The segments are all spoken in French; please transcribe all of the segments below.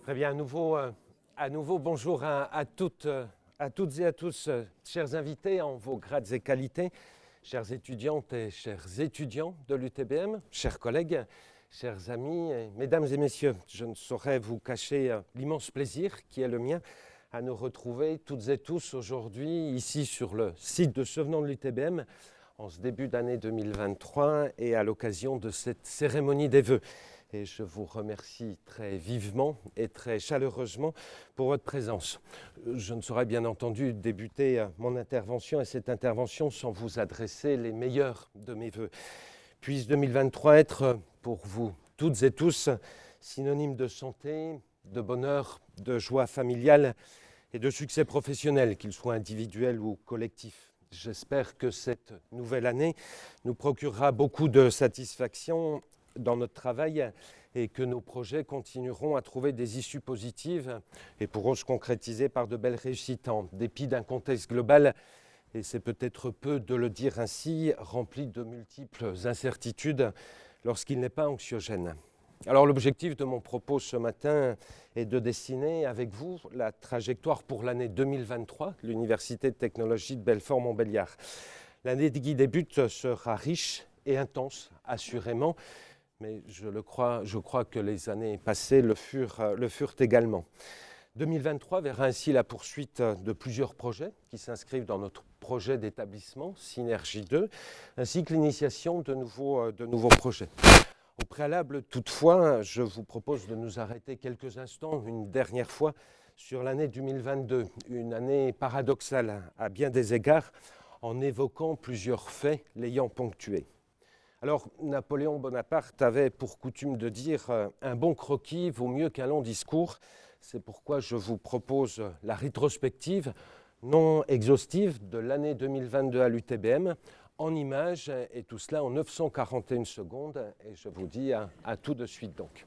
Très bien, à nouveau bonjour à toutes et à tous, chers invités en vos grades et qualités, chères étudiantes et chers étudiants de l'UTBM, chers collègues, chers amis, mesdames et messieurs, je ne saurais vous cacher l'immense plaisir qui est le mien à nous retrouver toutes et tous aujourd'hui ici sur le site de Sevenans de l'UTBM en ce début d'année 2023 et à l'occasion de cette cérémonie des vœux. Et je vous remercie très vivement et très chaleureusement pour votre présence. Je ne saurais bien entendu débuter mon intervention et cette intervention sans vous adresser les meilleurs de mes vœux. Puisse 2023 être pour vous toutes et tous synonyme de santé, de bonheur, de joie familiale et de succès professionnel, qu'il soit individuel ou collectif. J'espère que cette nouvelle année nous procurera beaucoup de satisfaction dans notre travail et que nos projets continueront à trouver des issues positives et pourront se concrétiser par de belles réussites en dépit d'un contexte global, et c'est peut-être peu de le dire ainsi, rempli de multiples incertitudes lorsqu'il n'est pas anxiogène. Alors l'objectif de mon propos ce matin est de dessiner avec vous la trajectoire pour l'année 2023 de l'Université de technologie de Belfort-Montbéliard. L'année qui débute sera riche et intense, assurément, mais je crois que les années passées le furent également. 2023 verra ainsi la poursuite de plusieurs projets qui s'inscrivent dans notre projet d'établissement Synergie 2, ainsi que l'initiation de nouveaux projets. Au préalable, toutefois, je vous propose de nous arrêter quelques instants, une dernière fois, sur l'année 2022, une année paradoxale à bien des égards, en évoquant plusieurs faits l'ayant ponctuée. Alors, Napoléon Bonaparte avait pour coutume de dire « un bon croquis vaut mieux qu'un long discours ». C'est pourquoi je vous propose la rétrospective non exhaustive de l'année 2022 à l'UTBM en images, et tout cela en 941 secondes. Et je vous dis à tout de suite donc.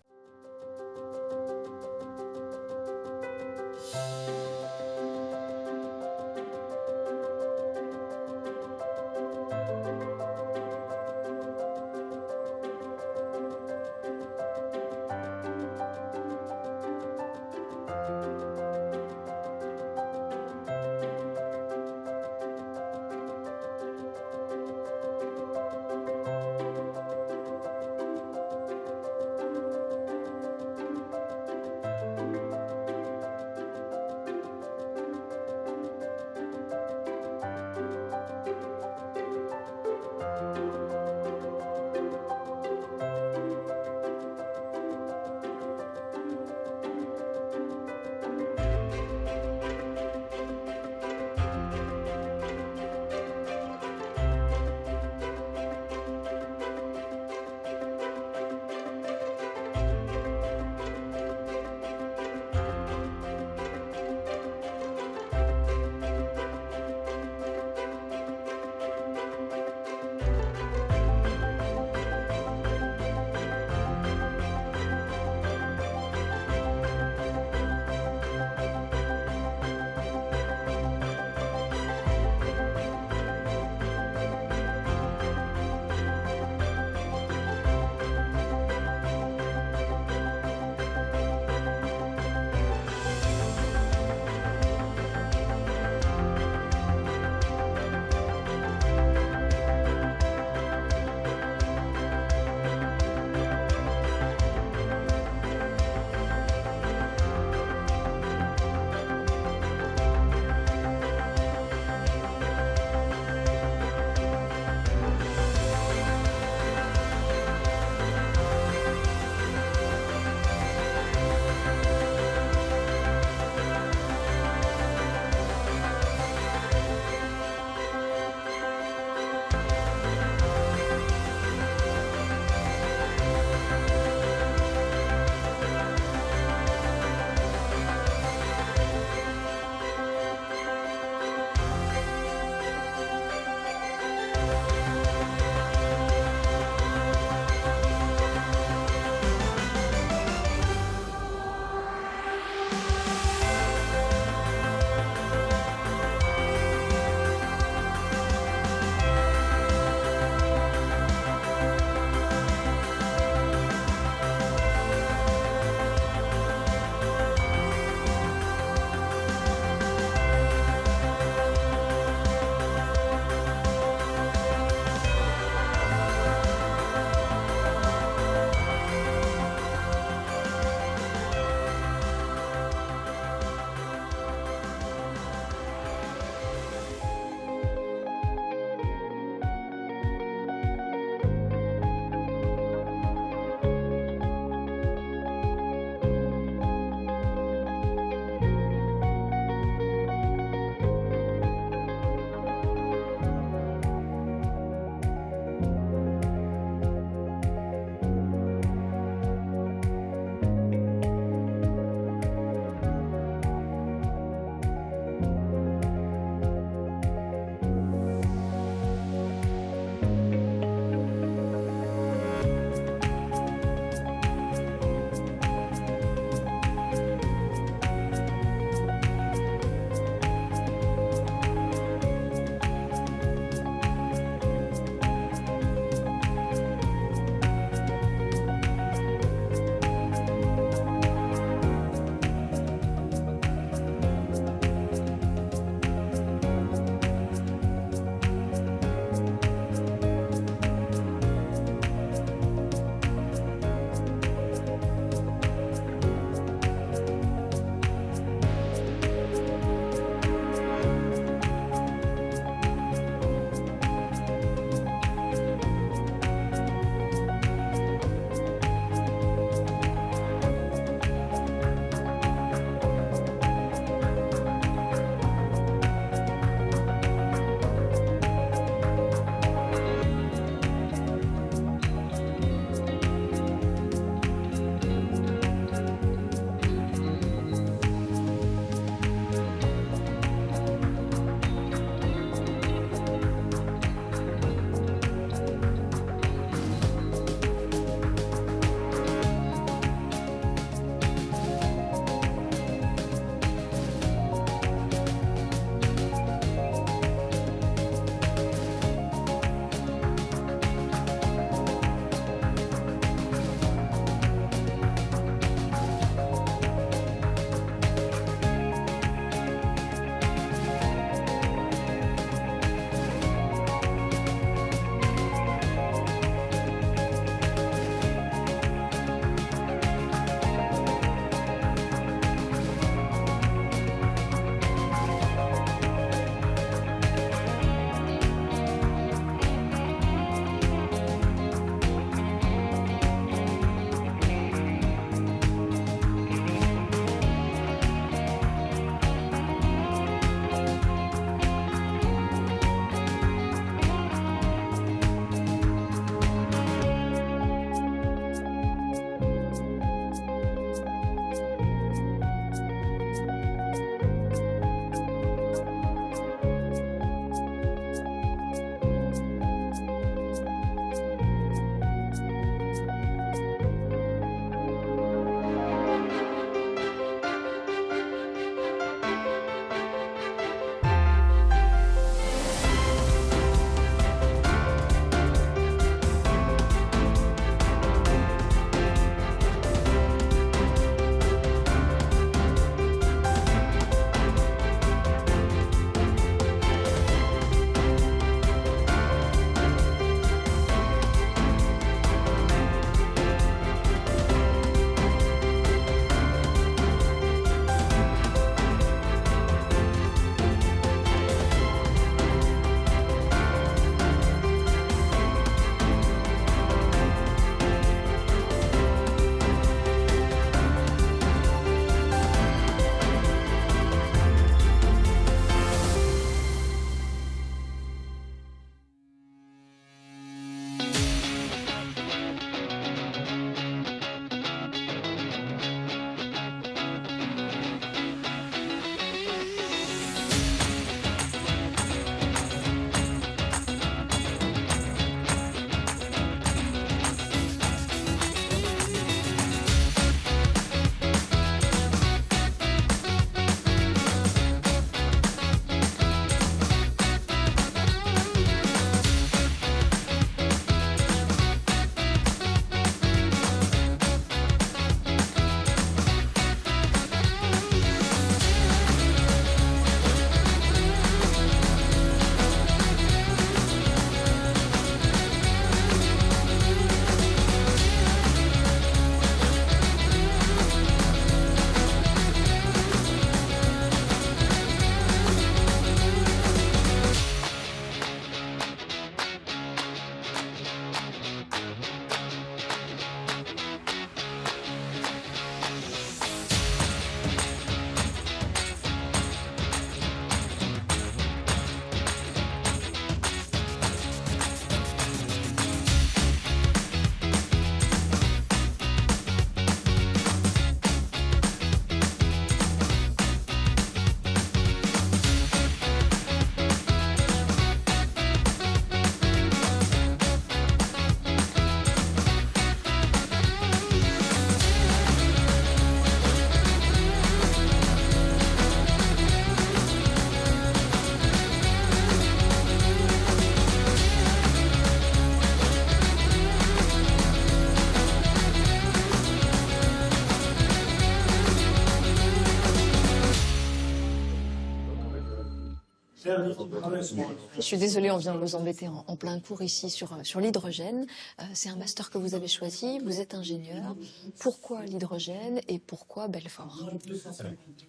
Je suis désolée, on vient de vous embêter en plein cours ici sur l'hydrogène. C'est un master que vous avez choisi, vous êtes ingénieur. Pourquoi l'hydrogène et pourquoi Belfort?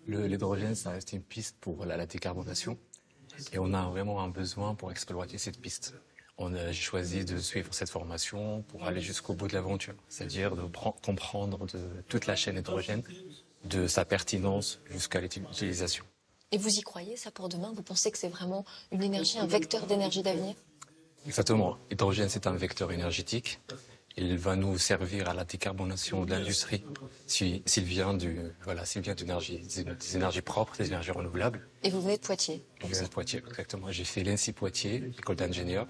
L'hydrogène, ça reste une piste pour la décarbonation et on a vraiment un besoin pour exploiter cette piste. J'ai choisi de suivre cette formation pour aller jusqu'au bout de l'aventure, c'est-à-dire de comprendre toute la chaîne hydrogène, de sa pertinence jusqu'à l'utilisation. Et vous y croyez, ça, pour demain? Vous pensez que c'est vraiment une énergie, un vecteur d'énergie d'avenir? Exactement. L'hydrogène, c'est un vecteur énergétique. Il va nous servir à la décarbonation de l'industrie s'il vient des énergies propres, des énergies renouvelables. Et vous venez de Poitiers? Je viens de Poitiers, exactement. J'ai fait l'ENSI Poitiers, école d'ingénieur.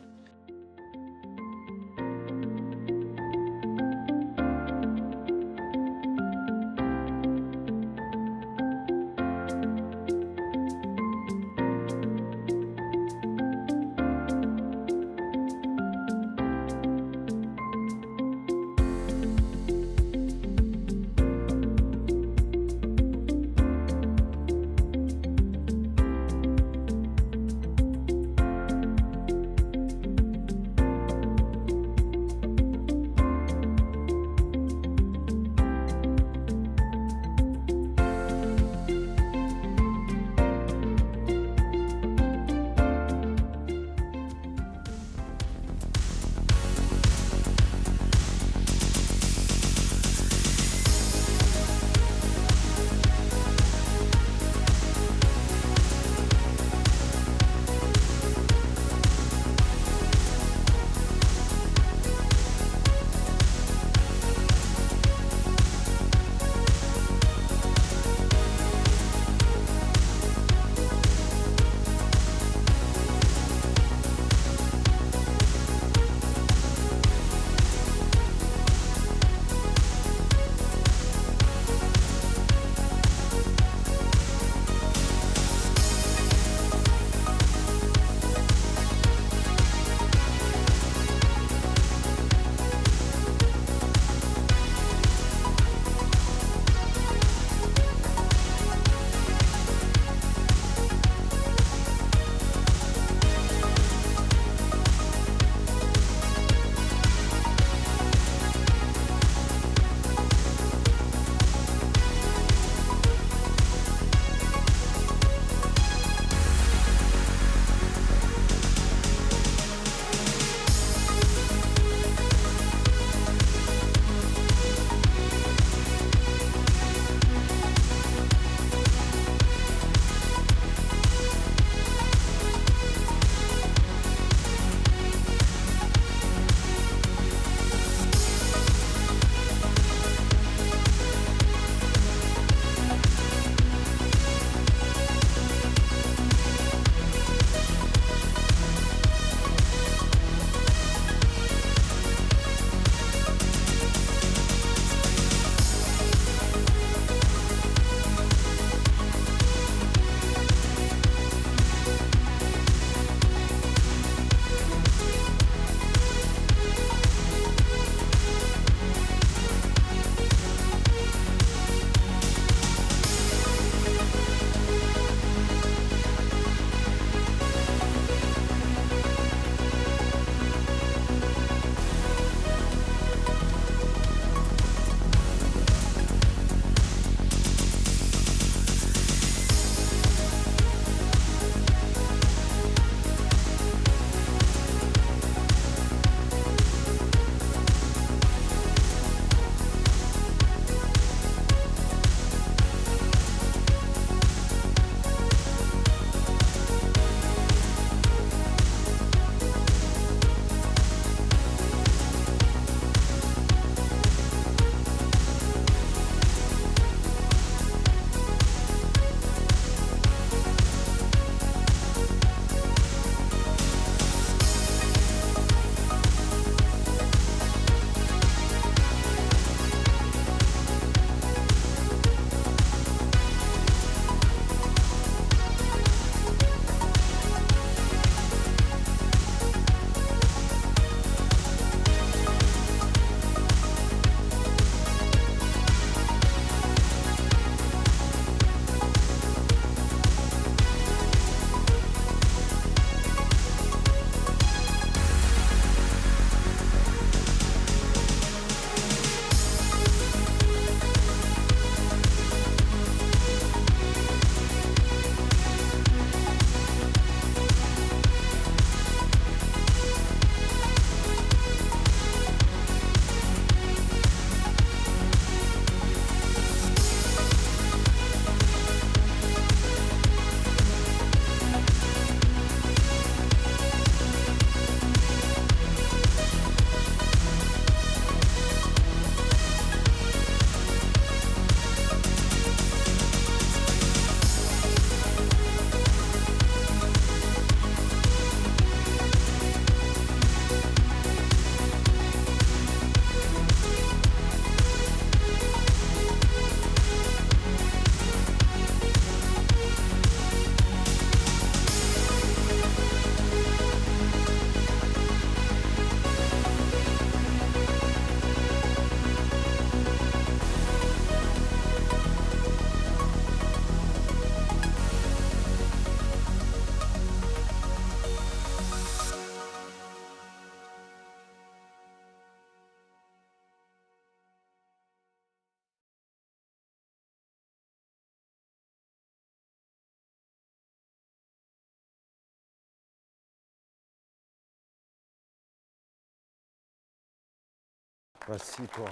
Merci toi.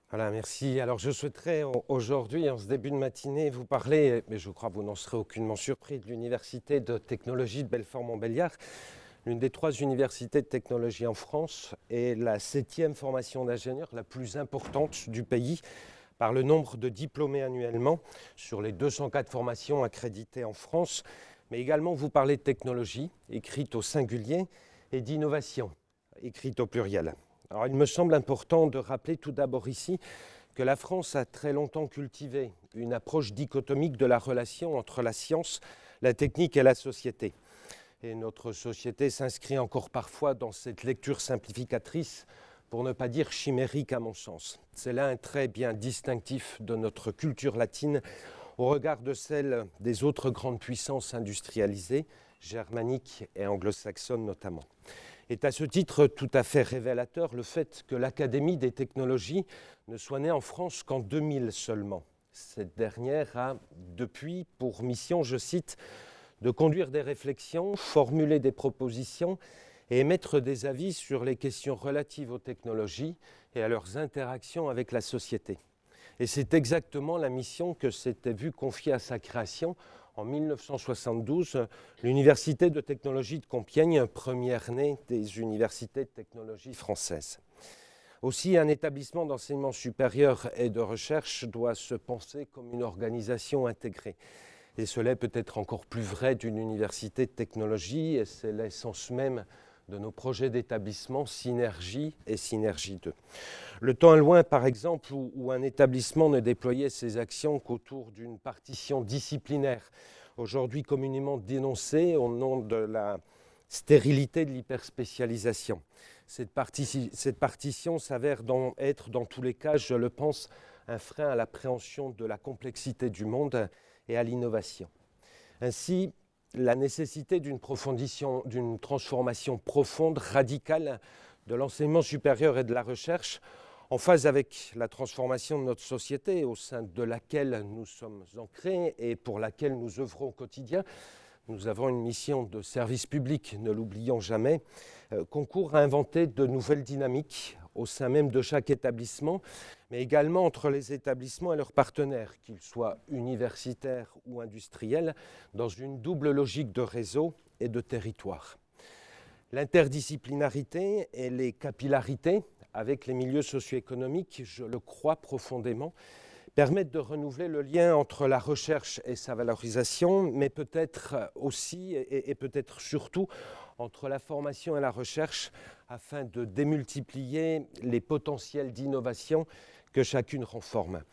Voilà, merci. Alors je souhaiterais aujourd'hui, en ce début de matinée, vous parler, mais je crois que vous n'en serez aucunement surpris, de l'Université de technologie de Belfort-Montbéliard, l'une des 3 universités de technologie en France et la 7e formation d'ingénieurs la plus importante du pays par le nombre de diplômés annuellement sur les 204 formations accréditées en France, mais également vous parler de technologie, écrite au singulier, et d'innovation, écrite au pluriel. Alors, il me semble important de rappeler tout d'abord ici que la France a très longtemps cultivé une approche dichotomique de la relation entre la science, la technique et la société. Et notre société s'inscrit encore parfois dans cette lecture simplificatrice, pour ne pas dire chimérique à mon sens. C'est là un trait bien distinctif de notre culture latine au regard de celle des autres grandes puissances industrialisées, germaniques et anglo-saxonnes notamment. Est à ce titre tout à fait révélateur le fait que l'Académie des technologies ne soit née en France qu'en 2000 seulement. Cette dernière a depuis pour mission, je cite, de conduire des réflexions, formuler des propositions et émettre des avis sur les questions relatives aux technologies et à leurs interactions avec la société. Et c'est exactement la mission que s'était vue confier à sa création en 1972, l'Université de technologie de Compiègne, première née des universités de technologie françaises. Aussi, un établissement d'enseignement supérieur et de recherche doit se penser comme une organisation intégrée. Et cela est peut-être encore plus vrai d'une université de technologie, et c'est l'essence même de nos projets d'établissement Synergie et Synergie 2. Le temps est loin, par exemple, où un établissement ne déployait ses actions qu'autour d'une partition disciplinaire, aujourd'hui communément dénoncée au nom de la stérilité de l'hyperspécialisation. Cette partition s'avère être, dans tous les cas, je le pense, un frein à l'appréhension de la complexité du monde et à l'innovation. Ainsi, la nécessité d'une transformation profonde, radicale de l'enseignement supérieur et de la recherche, en phase avec la transformation de notre société au sein de laquelle nous sommes ancrés et pour laquelle nous œuvrons au quotidien. Nous avons une mission de service public, ne l'oublions jamais, concourt à inventer de nouvelles dynamiques au sein même de chaque établissement, mais également entre les établissements et leurs partenaires, qu'ils soient universitaires ou industriels, dans une double logique de réseau et de territoire. L'interdisciplinarité et les capillarités avec les milieux socio-économiques, je le crois profondément, permettent de renouveler le lien entre la recherche et sa valorisation, mais peut-être aussi et peut-être surtout entre la formation et la recherche afin de démultiplier les potentiels d'innovation que chacune renforme.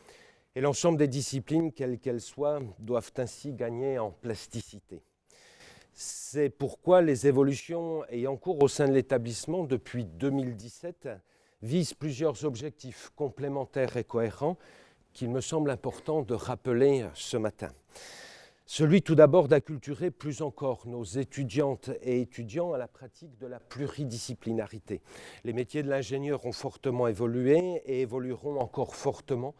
Et l'ensemble des disciplines, quelles qu'elles soient, doivent ainsi gagner en plasticité. C'est pourquoi les évolutions ayant cours au sein de l'établissement depuis 2017 visent plusieurs objectifs complémentaires et cohérents qu'il me semble important de rappeler ce matin. Celui tout d'abord d'acculturer plus encore nos étudiantes et étudiants à la pratique de la pluridisciplinarité. Les métiers de l'ingénieur ont fortement évolué et évolueront encore fortement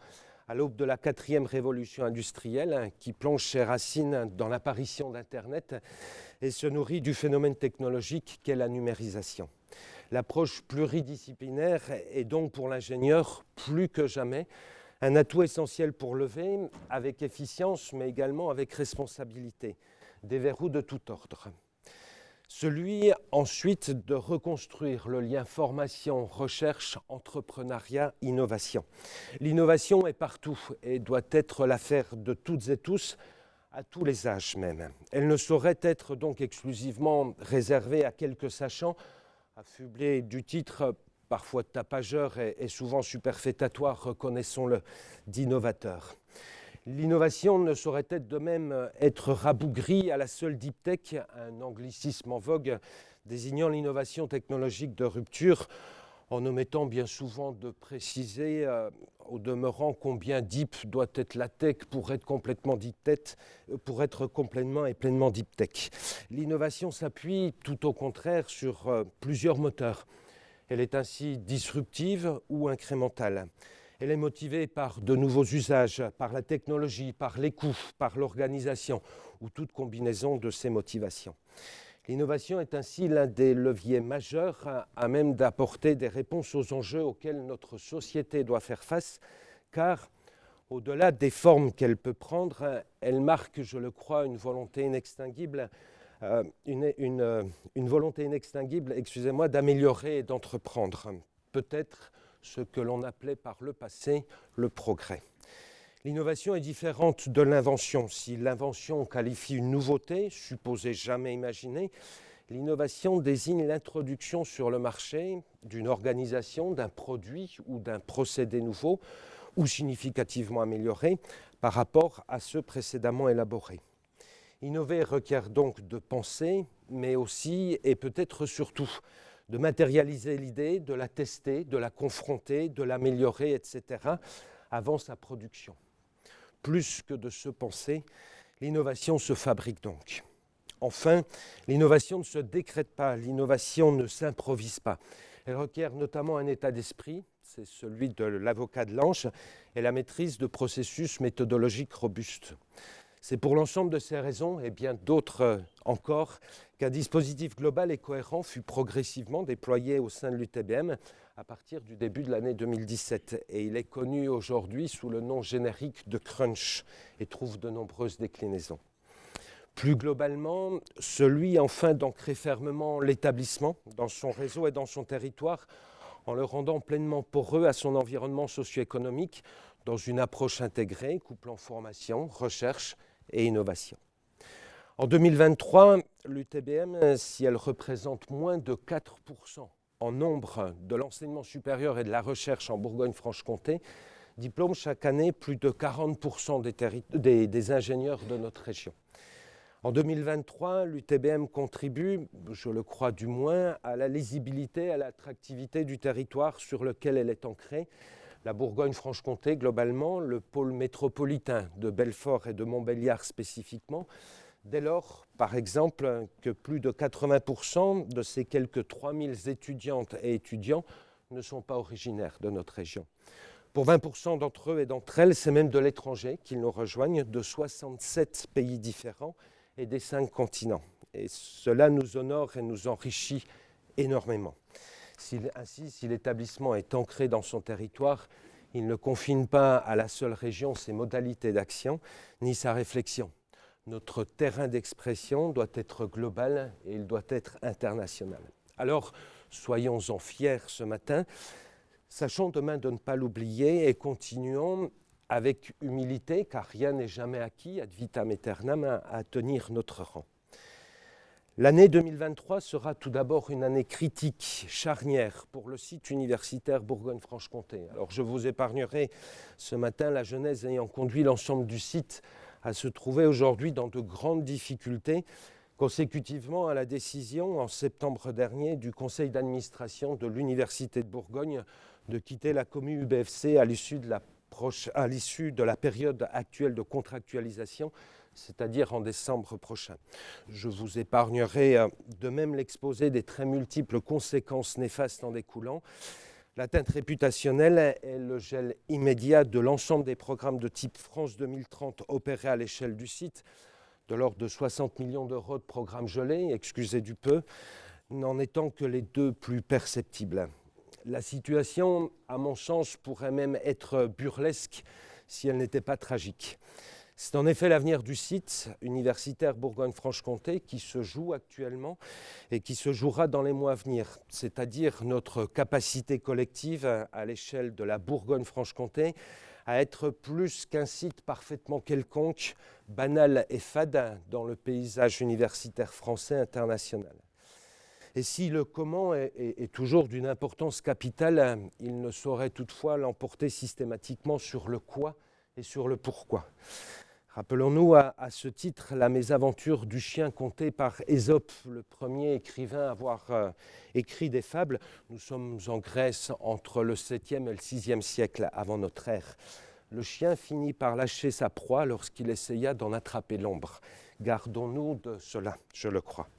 à l'aube de la 4e révolution industrielle qui plonge ses racines dans l'apparition d'Internet et se nourrit du phénomène technologique qu'est la numérisation. L'approche pluridisciplinaire est donc pour l'ingénieur plus que jamais un atout essentiel pour lever, avec efficience, mais également avec responsabilité, des verrous de tout ordre. Celui ensuite de reconstruire le lien formation, recherche, entrepreneuriat, innovation. L'innovation est partout et doit être l'affaire de toutes et tous, à tous les âges même. Elle ne saurait être donc exclusivement réservée à quelques sachants, affublés du titre parfois tapageur et souvent superfétatoire, reconnaissons-le, d'innovateur. L'innovation ne saurait être de même être rabougrie à la seule deep tech, un anglicisme en vogue désignant l'innovation technologique de rupture, en omettant bien souvent de préciser au demeurant combien deep doit être la tech pour être complètement deep tech, pour être complètement et pleinement deep tech. L'innovation s'appuie tout au contraire sur plusieurs moteurs. Elle est ainsi disruptive ou incrémentale. Elle est motivée par de nouveaux usages, par la technologie, par les coûts, par l'organisation ou toute combinaison de ces motivations. L'innovation est ainsi l'un des leviers majeurs à même d'apporter des réponses aux enjeux auxquels notre société doit faire face, car au-delà des formes qu'elle peut prendre, elle marque, je le crois, une volonté inextinguible, d'améliorer et d'entreprendre, peut-être ce que l'on appelait par le passé le progrès. L'innovation est différente de l'invention. Si l'invention qualifie une nouveauté, supposée jamais imaginée, l'innovation désigne l'introduction sur le marché d'une organisation, d'un produit ou d'un procédé nouveau ou significativement amélioré par rapport à ceux précédemment élaborés. Innover requiert donc de penser, mais aussi et peut-être surtout de matérialiser l'idée, de la tester, de la confronter, de l'améliorer, etc., avant sa production. Plus que de se penser, l'innovation se fabrique donc. Enfin, l'innovation ne se décrète pas, l'innovation ne s'improvise pas. Elle requiert notamment un état d'esprit, c'est celui de l'avocat de l'ange, et la maîtrise de processus méthodologiques robustes. C'est pour l'ensemble de ces raisons, et bien d'autres encore, qu'un dispositif global et cohérent fut progressivement déployé au sein de l'UTBM à partir du début de l'année 2017. Et il est connu aujourd'hui sous le nom générique de Crunch et trouve de nombreuses déclinaisons. Plus globalement, celui enfin d'ancrer fermement l'établissement dans son réseau et dans son territoire en le rendant pleinement poreux à son environnement socio-économique dans une approche intégrée couplant formation, recherche et innovation. En 2023, l'UTBM, si elle représente moins de 4% en nombre de l'enseignement supérieur et de la recherche en Bourgogne-Franche-Comté, diplôme chaque année plus de 40% des ingénieurs de notre région. En 2023, l'UTBM contribue, je le crois du moins, à la lisibilité, à l'attractivité du territoire sur lequel elle est ancrée. La Bourgogne-Franche-Comté, globalement, le pôle métropolitain de Belfort et de Montbéliard spécifiquement, dès lors, par exemple, que plus de 80% de ces quelques 3000 étudiantes et étudiants ne sont pas originaires de notre région. Pour 20% d'entre eux et d'entre elles, c'est même de l'étranger qu'ils nous rejoignent, de 67 pays différents et des 5 continents. Et cela nous honore et nous enrichit énormément. Ainsi, si l'établissement est ancré dans son territoire, il ne confine pas à la seule région ses modalités d'action, ni sa réflexion. Notre terrain d'expression doit être global et il doit être international. Alors, soyons-en fiers ce matin, sachons demain de ne pas l'oublier et continuons avec humilité, car rien n'est jamais acquis, ad vitam aeternam, à tenir notre rang. L'année 2023 sera tout d'abord une année critique, charnière pour le site universitaire Bourgogne-Franche-Comté. Alors je vous épargnerai ce matin la genèse ayant conduit l'ensemble du site à se trouver aujourd'hui dans de grandes difficultés, consécutivement à la décision en septembre dernier du conseil d'administration de l'Université de Bourgogne de quitter la commu UBFC à l'issue de la période actuelle de contractualisation, c'est-à-dire en décembre prochain. Je vous épargnerai de même l'exposé des très multiples conséquences néfastes en découlant. L'atteinte réputationnelle est le gel immédiat de l'ensemble des programmes de type France 2030 opérés à l'échelle du site, de l'ordre de 60 millions d'euros de programmes gelés, excusez du peu, n'en étant que les deux plus perceptibles. La situation, à mon sens, pourrait même être burlesque si elle n'était pas tragique. C'est en effet l'avenir du site universitaire Bourgogne-Franche-Comté qui se joue actuellement et qui se jouera dans les mois à venir, c'est-à-dire notre capacité collective à l'échelle de la Bourgogne-Franche-Comté à être plus qu'un site parfaitement quelconque, banal et fade dans le paysage universitaire français international. Et si le comment est toujours d'une importance capitale, il ne saurait toutefois l'emporter systématiquement sur le quoi et sur le pourquoi. Rappelons-nous à ce titre la mésaventure du chien contée par Ésope, le premier écrivain à avoir écrit des fables. Nous sommes en Grèce entre le 7e et le 6e siècle avant notre ère. Le chien finit par lâcher sa proie lorsqu'il essaya d'en attraper l'ombre. Gardons-nous de cela, je le crois.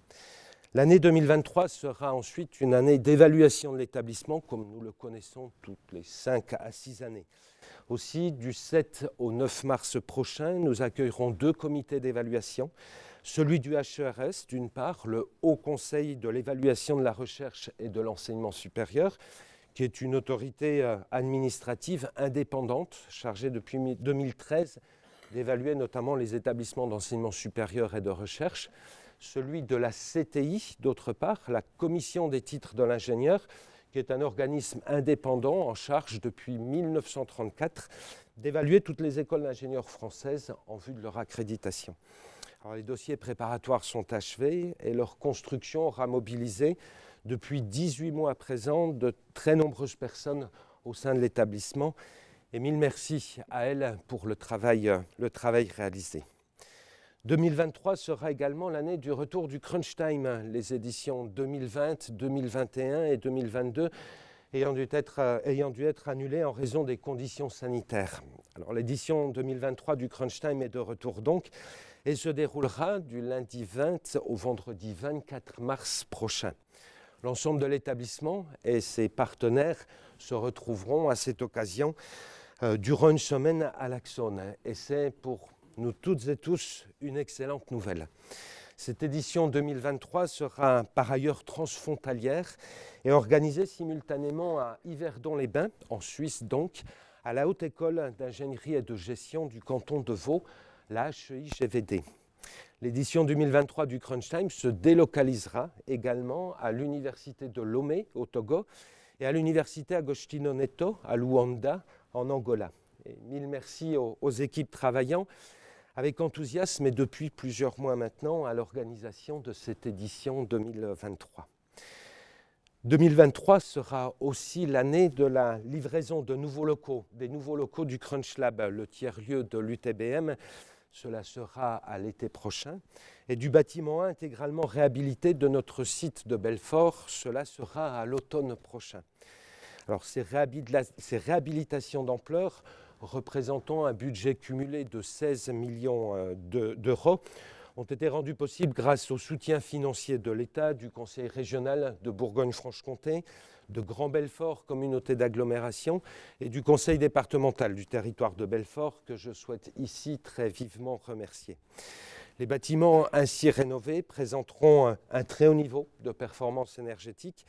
L'année 2023 sera ensuite une année d'évaluation de l'établissement, comme nous le connaissons toutes les 5 à 6 années. Aussi, du 7 au 9 mars prochain, nous accueillerons 2 comités d'évaluation. Celui du HERS, d'une part, le Haut Conseil de l'évaluation de la recherche et de l'enseignement supérieur, qui est une autorité administrative indépendante, chargée depuis 2013 d'évaluer notamment les établissements d'enseignement supérieur et de recherche. Celui de la CTI, d'autre part, la Commission des titres de l'ingénieur, qui est un organisme indépendant en charge depuis 1934 d'évaluer toutes les écoles d'ingénieurs françaises en vue de leur accréditation. Alors, les dossiers préparatoires sont achevés et leur construction aura mobilisé depuis 18 mois à présent de très nombreuses personnes au sein de l'établissement. Et mille merci à elles pour le travail réalisé. 2023 sera également l'année du retour du Crunch Time, les éditions 2020, 2021 et 2022 ayant dû être annulées en raison des conditions sanitaires. Alors, l'édition 2023 du Crunch Time est de retour donc et se déroulera du lundi 20 au vendredi 24 mars prochain. L'ensemble de l'établissement et ses partenaires se retrouveront à cette occasion durant une semaine à l'Axone. Et c'est pour nous toutes et tous une excellente nouvelle. Cette édition 2023 sera par ailleurs transfrontalière et organisée simultanément à Yverdon-les-Bains, en Suisse donc, à la Haute École d'ingénierie et de gestion du canton de Vaud, la HEI-GVD. L'édition 2023 du Crunch Time se délocalisera également à l'Université de Lomé au Togo et à l'Université Agostinho Neto à Luanda en Angola. Et mille merci aux équipes travaillant avec enthousiasme et depuis plusieurs mois maintenant à l'organisation de cette édition 2023. 2023 sera aussi l'année de la livraison de nouveaux locaux, des nouveaux locaux du Crunch Lab, le tiers-lieu de l'UTBM. Cela sera à l'été prochain. Et du bâtiment intégralement réhabilité de notre site de Belfort, cela sera à l'automne prochain. Alors, ces réhabilitations d'ampleur représentant un budget cumulé de 16 millions d'euros ont été rendues possibles grâce au soutien financier de l'État, du Conseil régional de Bourgogne-Franche-Comté, de Grand Belfort, communauté d'agglomération, et du Conseil départemental du territoire de Belfort, que je souhaite ici très vivement remercier. Les bâtiments ainsi rénovés présenteront un très haut niveau de performance énergétique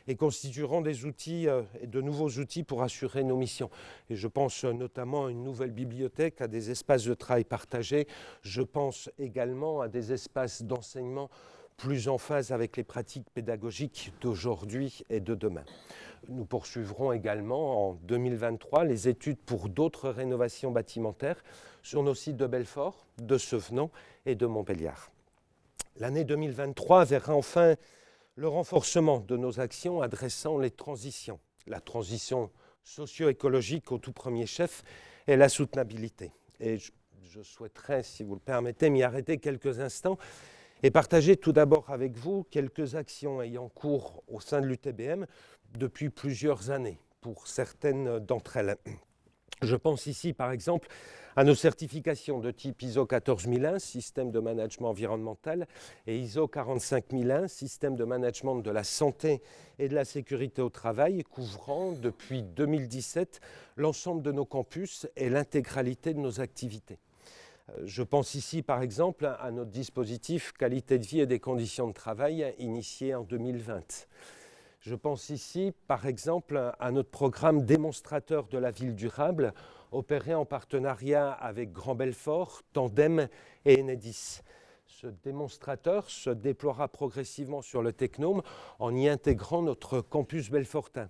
et constitueront des outils, de nouveaux outils pour assurer nos missions. Et je pense notamment à une nouvelle bibliothèque, à des espaces de travail partagés. Je pense également à des espaces d'enseignement plus en phase avec les pratiques pédagogiques d'aujourd'hui et de demain. Nous poursuivrons également en 2023 les études pour d'autres rénovations bâtimentaires sur nos sites de Belfort, de Sevenant et de Montbéliard. L'année 2023 verra enfin le renforcement de nos actions adressant les transitions, la transition socio-écologique au tout premier chef et la soutenabilité. Et je souhaiterais, si vous le permettez, m'y arrêter quelques instants et partager tout d'abord avec vous quelques actions ayant cours au sein de l'UTBM depuis plusieurs années, pour certaines d'entre elles. Je pense ici, par exemple, à nos certifications de type ISO 14001, système de management environnemental, et ISO 45001, système de management de la santé et de la sécurité au travail, couvrant depuis 2017 l'ensemble de nos campus et l'intégralité de nos activités. Je pense ici, par exemple, à notre dispositif qualité de vie et des conditions de travail initié en 2020. Je pense ici, par exemple, à notre programme démonstrateur de la ville durable, opéré en partenariat avec Grand Belfort, Tandem et Enedis. Ce démonstrateur se déploiera progressivement sur le Technôme en y intégrant notre campus belfortain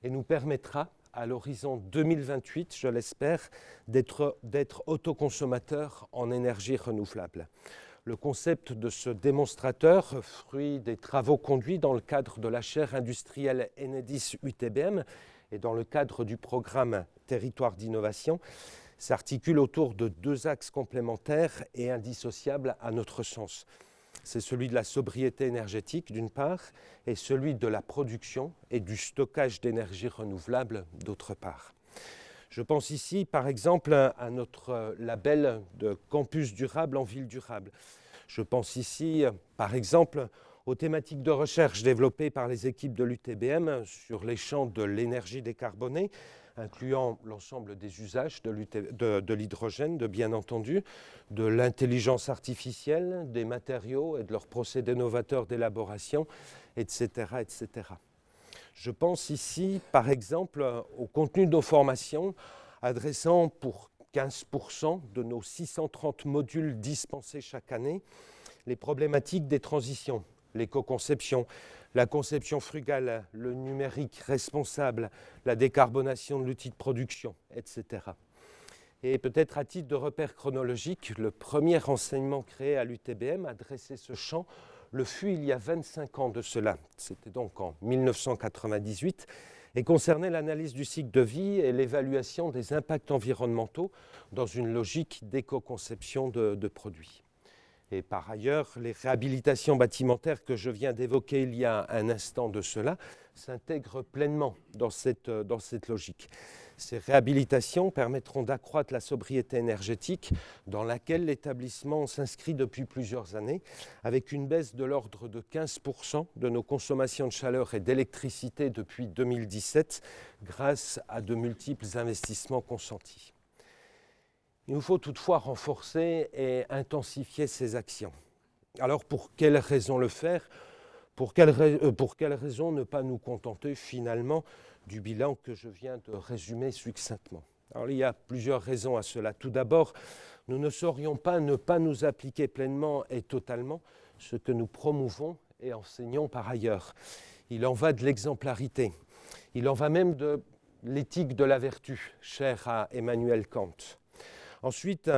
et nous permettra, à l'horizon 2028, je l'espère, d'être autoconsommateur en énergie renouvelable. Le concept de ce démonstrateur, fruit des travaux conduits dans le cadre de la chaire industrielle Enedis UTBM et dans le cadre du programme Territoire d'innovation, s'articule autour de 2 axes complémentaires et indissociables à notre sens. C'est celui de la sobriété énergétique d'une part et celui de la production et du stockage d'énergie renouvelable d'autre part. Je pense ici par exemple à notre label de campus durable en ville durable. Je pense ici par exemple aux thématiques de recherche développées par les équipes de l'UTBM sur les champs de l'énergie décarbonée, incluant l'ensemble des usages de l'hydrogène, bien entendu, de l'intelligence artificielle, des matériaux et de leurs procédés novateurs d'élaboration, etc., etc. Je pense ici, par exemple, au contenu de nos formations, adressant pour 15% de nos 630 modules dispensés chaque année les problématiques des transitions, l'éco-conception, la conception frugale, le numérique responsable, la décarbonation de l'outil de production, etc. Et peut-être à titre de repère chronologique, le premier enseignement créé à l'UTBM à dresser ce champ le fut il y a 25 ans de cela. C'était donc en 1998 et concernait l'analyse du cycle de vie et l'évaluation des impacts environnementaux dans une logique d'éco-conception de produits. Et par ailleurs, les réhabilitations bâtimentaires que je viens d'évoquer il y a un instant de cela s'intègrent pleinement dans cette logique. Ces réhabilitations permettront d'accroître la sobriété énergétique dans laquelle l'établissement s'inscrit depuis plusieurs années, avec une baisse de l'ordre de 15% de nos consommations de chaleur et d'électricité depuis 2017, grâce à de multiples investissements consentis. Il nous faut toutefois renforcer et intensifier ces actions. Alors pour quelles raisons le faire ? Pour quelles raisons ne pas nous contenter finalement du bilan que je viens de résumer succinctement ? Alors il y a plusieurs raisons à cela. Tout d'abord, nous ne saurions pas ne pas nous appliquer pleinement et totalement ce que nous promouvons et enseignons par ailleurs. Il en va de l'exemplarité. Il en va même de l'éthique de la vertu, chère à Emmanuel Kant. Ensuite,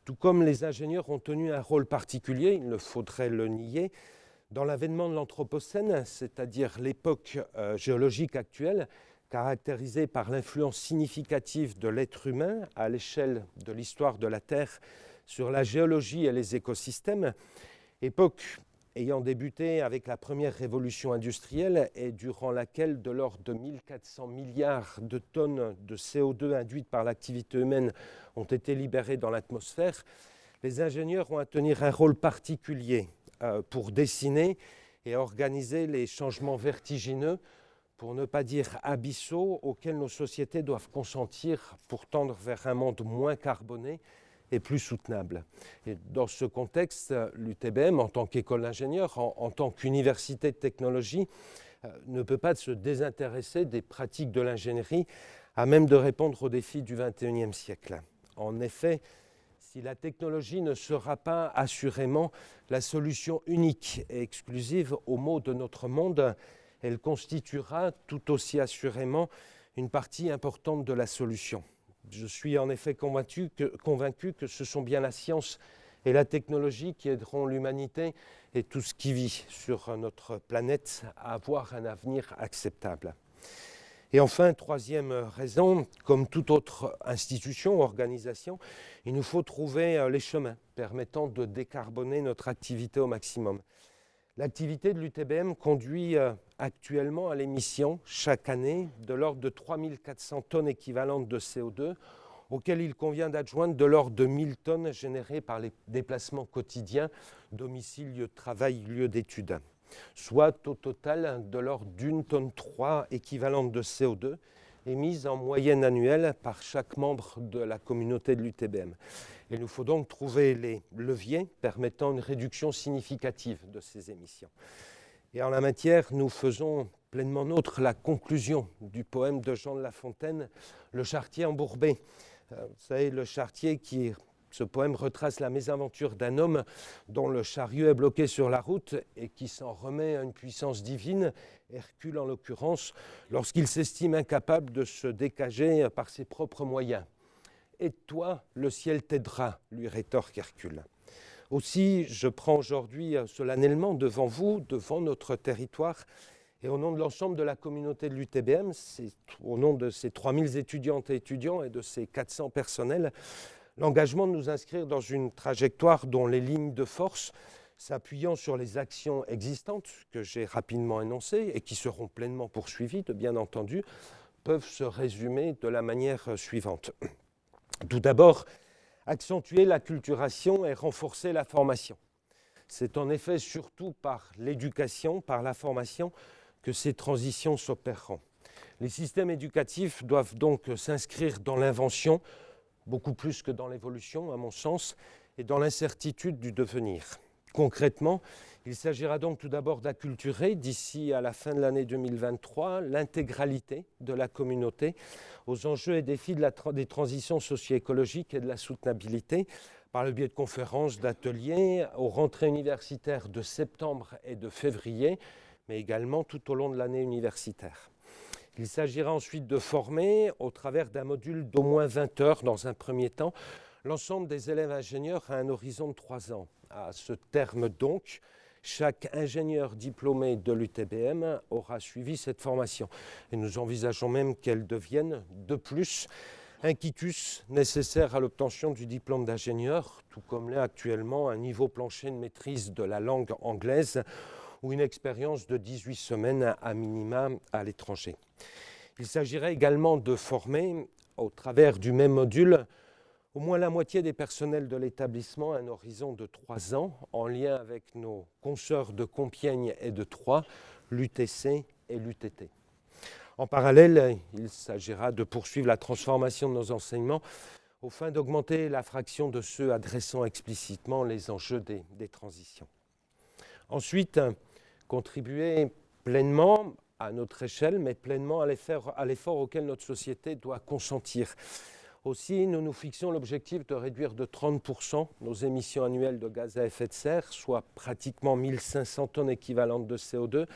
tout comme les ingénieurs ont tenu un rôle particulier, il ne faudrait le nier, dans l'avènement de l'Anthropocène, c'est-à-dire l'époque géologique actuelle, caractérisée par l'influence significative de l'être humain à l'échelle de l'histoire de la Terre sur la géologie et les écosystèmes, époque ayant débuté avec la première révolution industrielle et durant laquelle de l'ordre de 1400 milliards de tonnes de CO2 induites par l'activité humaine ont été libérées dans l'atmosphère, les ingénieurs ont à tenir un rôle particulier pour dessiner et organiser les changements vertigineux, pour ne pas dire abyssaux, auxquels nos sociétés doivent consentir pour tendre vers un monde moins carboné et plus soutenable. Et dans ce contexte, l'UTBM, en tant qu'école d'ingénieurs, en tant qu'université de technologie, ne peut pas se désintéresser des pratiques de l'ingénierie à même de répondre aux défis du XXIe siècle. En effet, si la technologie ne sera pas assurément la solution unique et exclusive aux maux de notre monde, elle constituera tout aussi assurément une partie importante de la solution. Je suis en effet convaincu que ce sont bien la science et la technologie qui aideront l'humanité et tout ce qui vit sur notre planète à avoir un avenir acceptable. Et enfin, troisième raison, comme toute autre institution ou organisation, il nous faut trouver les chemins permettant de décarboner notre activité au maximum. L'activité de l'UTBM conduit actuellement à l'émission chaque année de l'ordre de 3400 tonnes équivalentes de CO2, auxquelles il convient d'adjoindre de l'ordre de 1000 tonnes générées par les déplacements quotidiens, domicile, lieu de travail, lieu d'études, soit au total de l'ordre d'1,3 tonne équivalente de CO2 émise en moyenne annuelle par chaque membre de la communauté de l'UTBM. Il nous faut donc trouver les leviers permettant une réduction significative de ces émissions. Et en la matière, nous faisons pleinement nôtre la conclusion du poème de Jean de La Fontaine, « Le charretier embourbé ». Vous savez, le charretier ce poème retrace la mésaventure d'un homme dont le chariot est bloqué sur la route et qui s'en remet à une puissance divine, Hercule en l'occurrence, lorsqu'il s'estime incapable de se dégager par ses propres moyens. « Et toi, le ciel t'aidera », lui rétorque Hercule. Aussi, je prends aujourd'hui solennellement devant vous, devant notre territoire, et au nom de l'ensemble de la communauté de l'UTBM, au nom de ces 3000 étudiantes et étudiants et de ces 400 personnels, l'engagement de nous inscrire dans une trajectoire dont les lignes de force, s'appuyant sur les actions existantes que j'ai rapidement énoncées et qui seront pleinement poursuivies, bien entendu, peuvent se résumer de la manière suivante. Tout d'abord, accentuer l'acculturation et renforcer la formation. C'est en effet surtout par l'éducation, par la formation, que ces transitions s'opéreront. Les systèmes éducatifs doivent donc s'inscrire dans l'invention, beaucoup plus que dans l'évolution, à mon sens, et dans l'incertitude du devenir. Concrètement, il s'agira donc tout d'abord d'acculturer, d'ici à la fin de l'année 2023, l'intégralité de la communauté aux enjeux et défis des transitions socio-écologiques et de la soutenabilité, par le biais de conférences, d'ateliers, aux rentrées universitaires de septembre et de février, mais également tout au long de l'année universitaire. Il s'agira ensuite de former, au travers d'un module d'au moins 20 heures dans un premier temps, l'ensemble des élèves ingénieurs à un horizon de 3 ans. À ce terme donc, chaque ingénieur diplômé de l'UTBM aura suivi cette formation. Et nous envisageons même qu'elle devienne, de plus, un quitus nécessaire à l'obtention du diplôme d'ingénieur, tout comme l'est actuellement un niveau plancher de maîtrise de la langue anglaise ou une expérience de 18 semaines à minima à l'étranger. Il s'agirait également de former, au travers du même module, au moins la moitié des personnels de l'établissement à un horizon de 3 ans, en lien avec nos consoeurs de Compiègne et de Troyes, l'UTC et l'UTT. En parallèle, il s'agira de poursuivre la transformation de nos enseignements aux fins d'augmenter la fraction de ceux adressant explicitement les enjeux des transitions. Ensuite, contribuer pleinement à notre échelle, mais pleinement à l'effort auquel notre société doit consentir. Aussi, nous nous fixons l'objectif de réduire de 30% nos émissions annuelles de gaz à effet de serre, soit pratiquement 1500 tonnes équivalentes de CO2,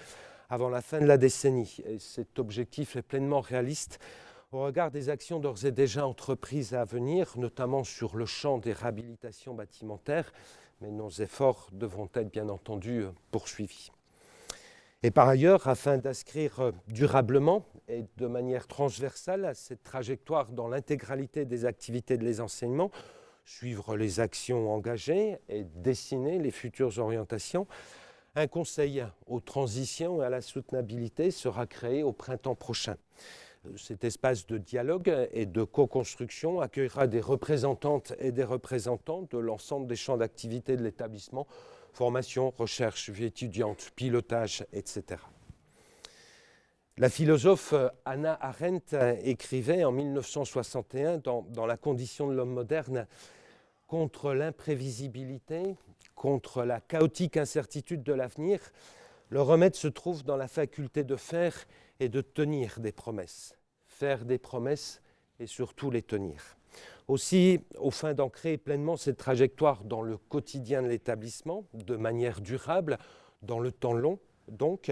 avant la fin de la décennie. Et cet objectif est pleinement réaliste au regard des actions d'ores et déjà entreprises à venir, notamment sur le champ des réhabilitations bâtimentaires, mais nos efforts devront être bien entendu poursuivis. Et par ailleurs, afin d'inscrire durablement et de manière transversale cette trajectoire dans l'intégralité des activités de les enseignements, suivre les actions engagées et dessiner les futures orientations, un conseil aux transitions et à la soutenabilité sera créé au printemps prochain. Cet espace de dialogue et de co-construction accueillera des représentantes et des représentants de l'ensemble des champs d'activité de l'établissement, formation, recherche, vie étudiante, pilotage, etc. La philosophe Hannah Arendt écrivait en 1961 dans La condition de l'homme moderne, contre l'imprévisibilité, contre la chaotique incertitude de l'avenir, le remède se trouve dans la faculté de faire et de tenir des promesses. Faire des promesses et surtout les tenir. Aussi, aux fins d'ancrer pleinement cette trajectoire dans le quotidien de l'établissement, de manière durable, dans le temps long, donc,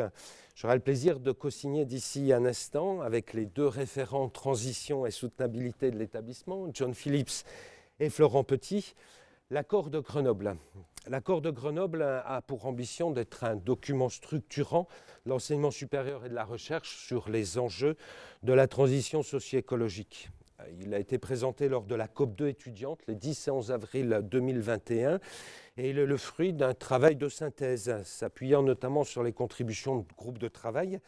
j'aurai le plaisir de co-signer d'ici un instant avec les 2 référents transition et soutenabilité de l'établissement, John Phillips et Florent Petit, l'accord de Grenoble. L'accord de Grenoble a pour ambition d'être un document structurant de l'enseignement supérieur et de la recherche sur les enjeux de la transition socio-écologique. Il a été présenté lors de la COP2 étudiante, les 10 et 11 avril 2021, et il est le fruit d'un travail de synthèse, s'appuyant notamment sur les contributions de groupes de travail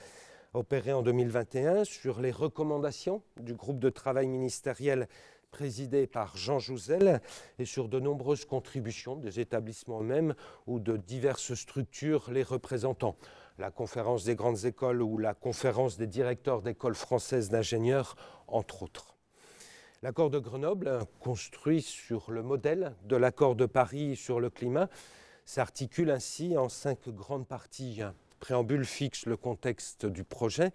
opérés en 2021, sur les recommandations du groupe de travail ministériel présidé par Jean Jouzel, et sur de nombreuses contributions des établissements eux-mêmes ou de diverses structures les représentant. La conférence des grandes écoles ou la conférence des directeurs d'écoles françaises d'ingénieurs, entre autres. L'accord de Grenoble, construit sur le modèle de l'accord de Paris sur le climat, s'articule ainsi en 5 grandes parties. Un préambule fixe le contexte du projet,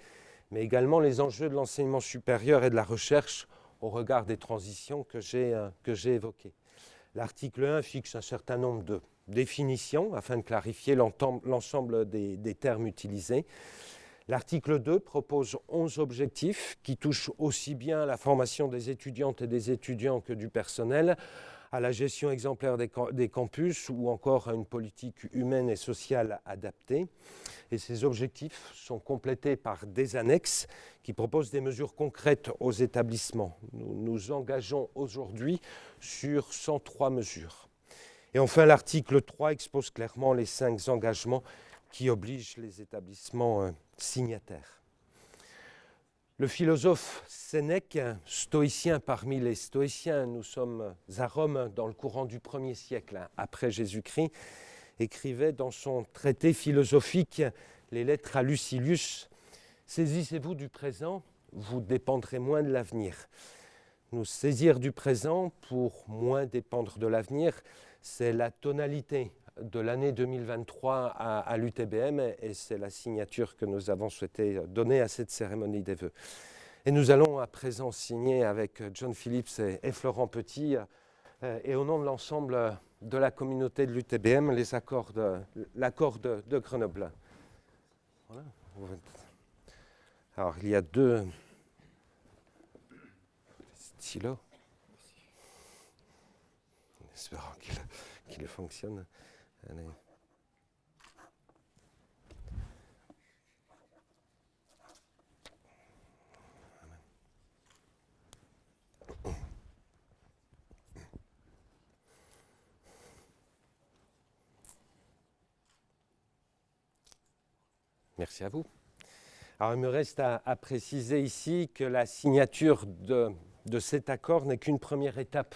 mais également les enjeux de l'enseignement supérieur et de la recherche au regard des transitions que j'ai évoquées. L'article 1 fixe un certain nombre de définitions afin de clarifier l'ensemble des termes utilisés. L'article 2 propose 11 objectifs qui touchent aussi bien à la formation des étudiantes et des étudiants que du personnel, à la gestion exemplaire des campus ou encore à une politique humaine et sociale adaptée. Et ces objectifs sont complétés par des annexes qui proposent des mesures concrètes aux établissements. Nous nous engageons aujourd'hui sur 103 mesures. Et enfin, l'article 3 expose clairement les 5 engagements qui obligent les établissements signataires. Le philosophe Sénèque, stoïcien parmi les stoïciens, nous sommes à Rome dans le courant du 1er siècle après Jésus-Christ, écrivait dans son traité philosophique Les Lettres à Lucilius, « Saisissez-vous du présent, vous dépendrez moins de l'avenir ». Nous saisir du présent pour moins dépendre de l'avenir, c'est la tonalité de l'année 2023 à l'UTBM et c'est la signature que nous avons souhaité donner à cette cérémonie des vœux. Et nous allons à présent signer avec John Phillips et Florent Petit et au nom de l'ensemble de la communauté de l'UTBM, l'accord de Grenoble. Voilà. Alors il y a 2 stylos. En espérant qu'il fonctionne. Allez. Merci à vous. Alors, il me reste à préciser ici que la signature de cet accord n'est qu'une première étape.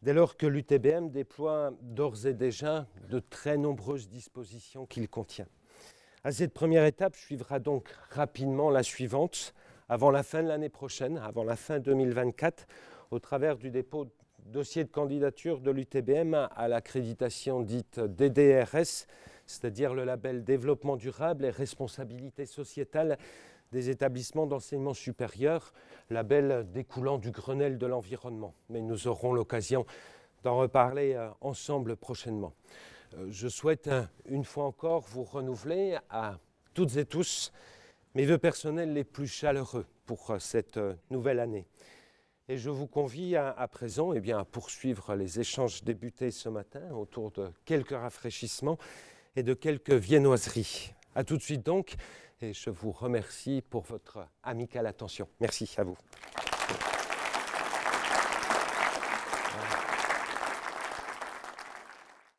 Dès lors que l'UTBM déploie d'ores et déjà de très nombreuses dispositions qu'il contient. À cette première étape suivra donc rapidement la suivante, avant la fin de l'année prochaine, avant la fin 2024, au travers du dépôt de dossier de candidature de l'UTBM à l'accréditation dite DDRS, c'est-à-dire le label Développement durable et responsabilité sociétale des établissements d'enseignement supérieur, label découlant du Grenelle de l'environnement. Mais nous aurons l'occasion d'en reparler ensemble prochainement. Je souhaite une fois encore vous renouveler à toutes et tous mes vœux personnels les plus chaleureux pour cette nouvelle année. Et je vous convie à présent à poursuivre les échanges débutés ce matin autour de quelques rafraîchissements et de quelques viennoiseries. A tout de suite donc, et je vous remercie pour votre amicale attention. Merci à vous.